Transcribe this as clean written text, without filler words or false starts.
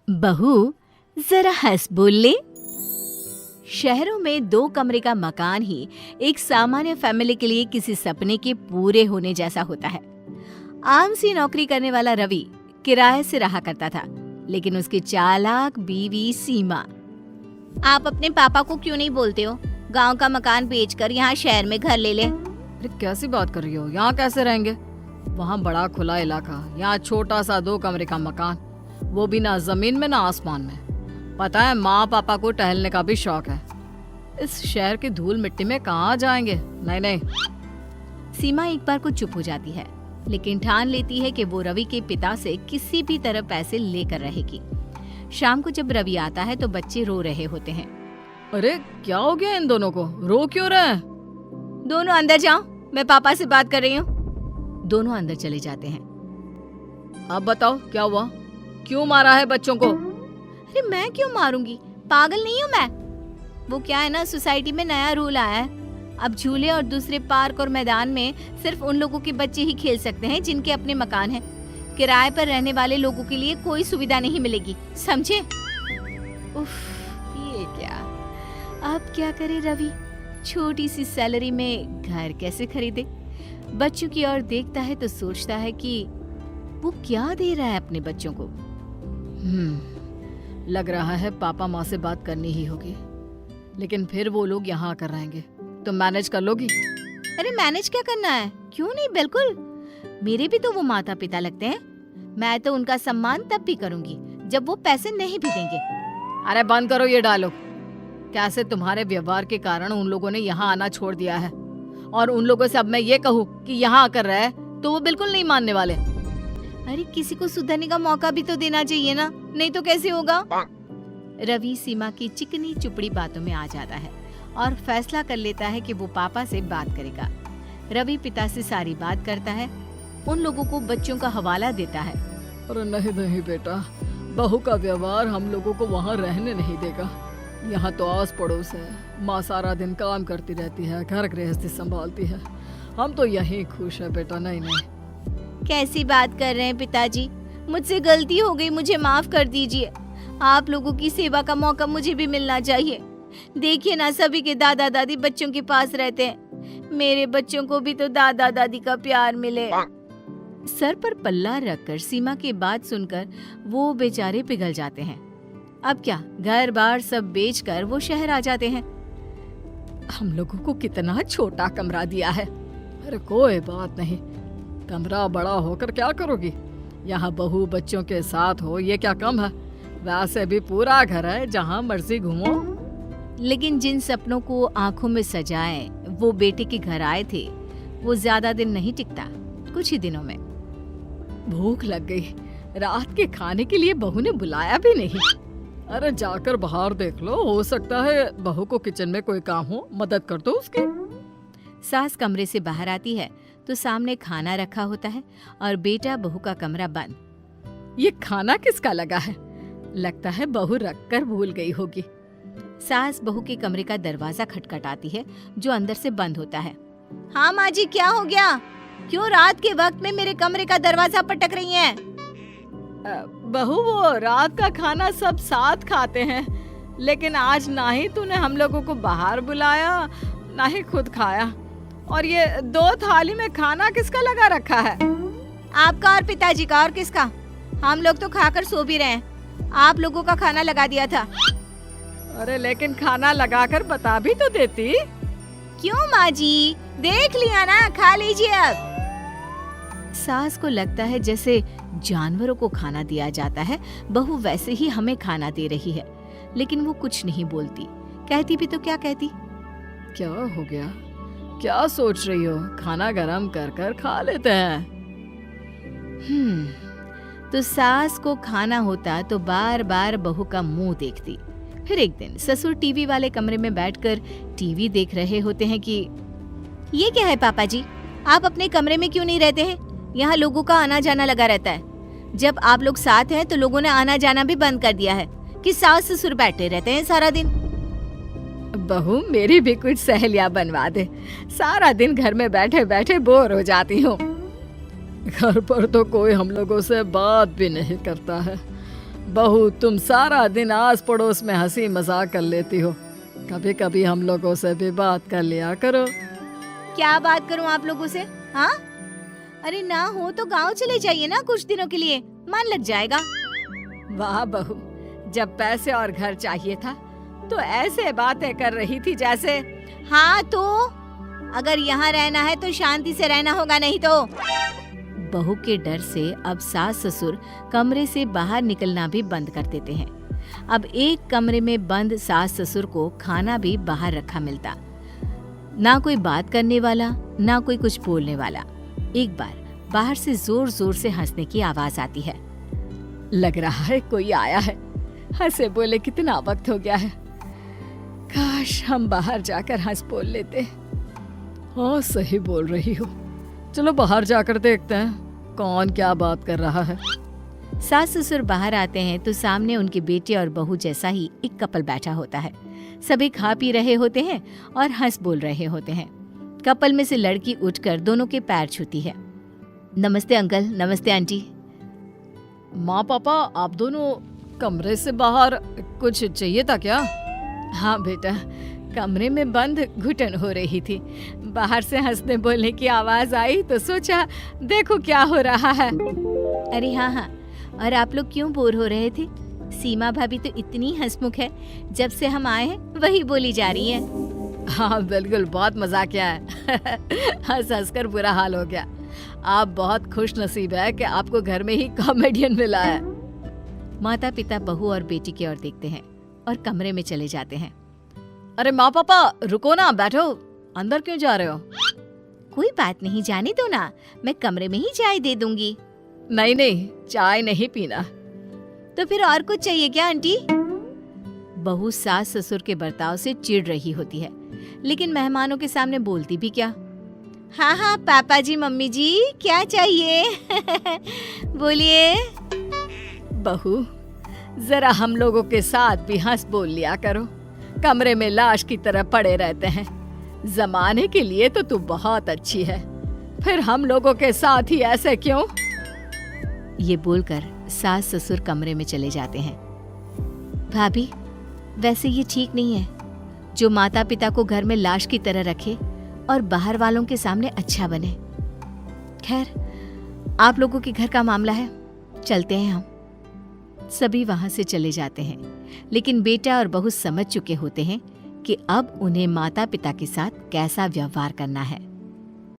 बहू, जरा हंस बोल ले। शहरों में 2 कमरे का मकान ही एक सामान्य फैमिली के लिए किसी सपने के पूरे होने जैसा होता है। आम सी नौकरी करने वाला रवि किराए से रहा करता था, लेकिन उसकी चालाक बीवी सीमा। आप अपने पापा को क्यों नहीं बोलते हो गांव का मकान बेचकर यहाँ शहर में घर ले ले? अरे कैसी बात कर रही हो? यहाँ कैसे रहेंगे? वहाँ बड़ा खुला इलाका, यहाँ छोटा सा 2 कमरे का मकान, वो भी ना जमीन में ना आसमान में। पता है, माँ पापा को टहलने का भी शौक है। इस शहर की धूल मिट्टी में कहाँ जाएंगे? नहीं नहीं। सीमा एक बार को चुप हो जाती है, लेकिन ठान लेती है कि वो रवि के पिता से किसी भी तरह पैसे लेकर रहेगी। शाम को जब रवि आता है तो बच्चे रो रहे होते हैं। अरे क्या हो गया इन दोनों को? रो क्यों रहे हैं? दोनों अंदर जाओ, मैं पापा से बात कर रही हूँ। दोनों अंदर चले जाते हैं। अब बताओ क्या हुआ? क्यों मारा है बच्चों को? अरे मैं क्यों मारूंगी, पागल नहीं हूँ मैं। वो क्या है ना, सोसाइटी में नया रूल आया है, अब झूले और दूसरे पार्क और मैदान में सिर्फ उन लोगों के बच्चे ही खेल सकते हैं जिनके अपने मकान हैं। किराए पर रहने वाले लोगों के लिए कोई सुविधा नहीं मिलेगी, समझे? उफ, ये क्या, अब क्या करे रवि? छोटी सी सैलरी में घर कैसे खरीदे? बच्चों की ओर देखता है तो सोचता है कि वो क्या दे रहा है अपने बच्चों को। लग रहा है पापा माँ से बात करनी ही होगी, लेकिन फिर वो लोग यहाँ आकर रहेंगे तो मैनेज कर लोगी? अरे मैनेज क्या करना है, क्यों नहीं, बिल्कुल। मेरे भी तो वो माता पिता लगते हैं। मैं तो उनका सम्मान तब भी करूंगी जब वो पैसे नहीं भी देंगे। अरे बंद करो ये डायलॉग। कैसे तुम्हारे व्यवहार के कारण उन लोगों ने यहाँ आना छोड़ दिया है, और उन लोगों से अब मैं ये कहूँ कि यहाँ आकर रहे तो वो बिल्कुल नहीं मानने वाले। अरे किसी को सुधरने का मौका भी तो देना चाहिए ना, नहीं तो कैसे होगा? रवि सीमा की चिकनी चुपड़ी बातों में आ जाता है और फैसला कर लेता है कि वो पापा से बात करेगा। रवि पिता से सारी बात करता है, उन लोगों को बच्चों का हवाला देता है। अरे नहीं नहीं बेटा, बहू का व्यवहार हम लोगों को वहाँ रहने नहीं देगा। यहाँ तो आस पड़ोस है, माँ सारा दिन काम करती रहती है, घर गृहस्थी संभालती है, हम तो यहीं खुश है बेटा। नहीं नहीं। कैसी बात कर रहे हैं पिताजी? मुझसे गलती हो गई, मुझे माफ कर दीजिए। आप लोगों की सेवा का मौका मुझे भी मिलना चाहिए। देखिए ना, सभी के दादा दादी बच्चों के पास रहते हैं, मेरे बच्चों को भी तो दादा दादी का प्यार मिले। सर पर पल्ला रखकर सीमा की बात सुनकर वो बेचारे पिघल जाते हैं। अब क्या, घर बार सब बेचकर वो शहर आ जाते हैं। हम लोगों को कितना छोटा कमरा दिया है। अरे कोई बात नहीं, कमरा बड़ा होकर क्या करोगी? यहाँ बहू बच्चों के साथ हो, ये क्या कम है? वैसे भी पूरा घर है, जहाँ मर्जी घूमो। लेकिन जिन सपनों को आंखों में सजाए वो बेटे के घर आए थे, वो ज्यादा दिन नहीं टिकता, कुछ ही दिनों में। भूख लग गई, रात के खाने के लिए बहू ने बुलाया भी नहीं। अरे जाकर बाहर देख लो, हो सकता है बहू को किचन में कोई काम हो, मदद कर दो उसकी। सास कमरे से बाहर आती है तो सामने खाना रखा होता है और बेटा बहू का कमरा बंद। ये खाना किसका लगा है? लगता है बहू रख कर भूल गई होगी। सास बहू के कमरे का दरवाजा खटखटाती है जो अंदर से बंद होता है। हाँ माँ जी, क्या हो गया? क्यों रात के वक्त में मेरे कमरे का दरवाजा पटक रही हैं? बहू, वो रात का खाना सब साथ खाते हैं, लेकिन आज ना ही तूने हम लोगों को बाहर बुलाया ना ही खुद खाया। और ये 2 थाली में खाना किसका लगा रखा है? आपका और पिताजी का। और किसका? हम लोग तो खाकर सो भी रहे हैं, आप लोगों का खाना लगा दिया था। अरे लेकिन खाना लगाकर बता भी तो देती। क्यों माँ जी, देख लिया ना, खा लीजिए अब। सास को लगता है जैसे जानवरों को खाना दिया जाता है, बहू वैसे ही हमें खाना दे रही है, लेकिन वो कुछ नहीं बोलती। कहती भी तो क्या कहती? क्या हो गया, क्या सोच रही हो? खाना गरम कर कर खा लेते हैं। तो सास को खाना होता तो बार बार बहू का मुंह देखती। फिर एक दिन ससुर टीवी वाले कमरे में बैठकर टीवी देख रहे होते हैं कि ये क्या है पापा जी, आप अपने कमरे में क्यों नहीं रहते हैं? यहाँ लोगों का आना जाना लगा रहता है। जब आप लोग साथ हैं तो लोगों ने आना जाना भी बंद कर दिया है कि सास ससुर बैठे रहते हैं सारा दिन। बहू, मेरी भी कुछ सहेलियां बनवा दे, सारा दिन घर में बैठे बैठे बोर हो जाती हूँ। घर पर तो कोई हम लोगों से बात भी नहीं करता है, बहू, तुम सारा दिन आस पड़ोस में हंसी मजाक कर लेती हो, कभी कभी हम लोगों से भी बात कर लिया करो। क्या बात करूं आप लोगों से? हाँ, अरे ना हो तो गांव चले जाइए ना कुछ दिनों के लिए, मन लग जाएगा। वाह बहू, जब पैसे और घर चाहिए था तो ऐसे बातें कर रही थी जैसे। हाँ तो अगर यहाँ रहना है तो शांति से रहना होगा, नहीं तो। बहू के डर से अब सास ससुर कमरे से बाहर निकलना भी बंद कर देते हैं। अब एक कमरे में बंद सास ससुर को खाना भी बाहर रखा मिलता, ना कोई बात करने वाला, ना कोई कुछ बोलने वाला। एक बार बाहर से जोर जोर से हंसने की आवाज आती है। लग रहा है कोई आया है, हंसे बोले कितना वक्त हो गया है, काश हम बाहर जाकर हंस बोल लेते। हाँ सही बोल रही हो, चलो बाहर जाकर देखते हैं कौन क्या बात कर रहा है। सास ससुर बाहर आते हैं तो सामने उनके बेटे और बहू जैसा ही एक कपल बैठा होता है। सभी खा पी रहे होते हैं और हंस बोल रहे होते हैं। कपल में से लड़की उठकर दोनों के पैर छूती है। नमस्ते अंकल, नमस्ते आंटी। माँ पापा, आप दोनों कमरे से बाहर कुछ चाहिए था क्या? हाँ बेटा, कमरे में बंद घुटन हो रही थी, बाहर से हंसने बोलने की आवाज आई तो सोचा देखो क्या हो रहा है। अरे हाँ हाँ, और आप लोग क्यों बोर हो रहे थे? सीमा भाभी तो इतनी हंसमुख है, जब से हम आए हैं वही बोली जा रही है। हाँ बिल्कुल, बहुत मजाक किया है। हंस हंस कर बुरा हाल हो गया। आप बहुत खुश नसीब है कि आपको घर में ही कॉमेडियन मिला है। माता पिता बहू और बेटी की ओर देखते हैं और कमरे में चले जाते हैं। अरे माँ पापा रुको ना, बैठो, अंदर क्यों जा रहे हो? कोई बात नहीं, जाने दो ना, मैं कमरे में ही चाय दे दूंगी। नहीं नहीं, चाय नहीं पीना। तो फिर और कुछ चाहिए क्या आंटी? बहू सास ससुर के बर्ताव से चिढ़ रही होती है, लेकिन मेहमानों के सामने बोलती भी क्या। हाँ हाँ पापा जी, मम्मी जी, क्या चाहिए? बोलिए। बहू, जरा हम लोगों के साथ भी हंस बोल लिया करो, कमरे में लाश की तरह पड़े रहते हैं। जमाने के लिए तो तू बहुत अच्छी है, फिर हम लोगों के साथ ही ऐसे क्यों? ये बोलकर सास ससुर कमरे में चले जाते हैं। भाभी, वैसे ये ठीक नहीं है, जो माता पिता को घर में लाश की तरह रखे और बाहर वालों के सामने अच्छा बने। खैर, आप लोगों के घर का मामला है, चलते हैं हम। सभी वहां से चले जाते हैं, लेकिन बेटा और बहू समझ चुके होते हैं कि अब उन्हें माता पिता के साथ कैसा व्यवहार करना है।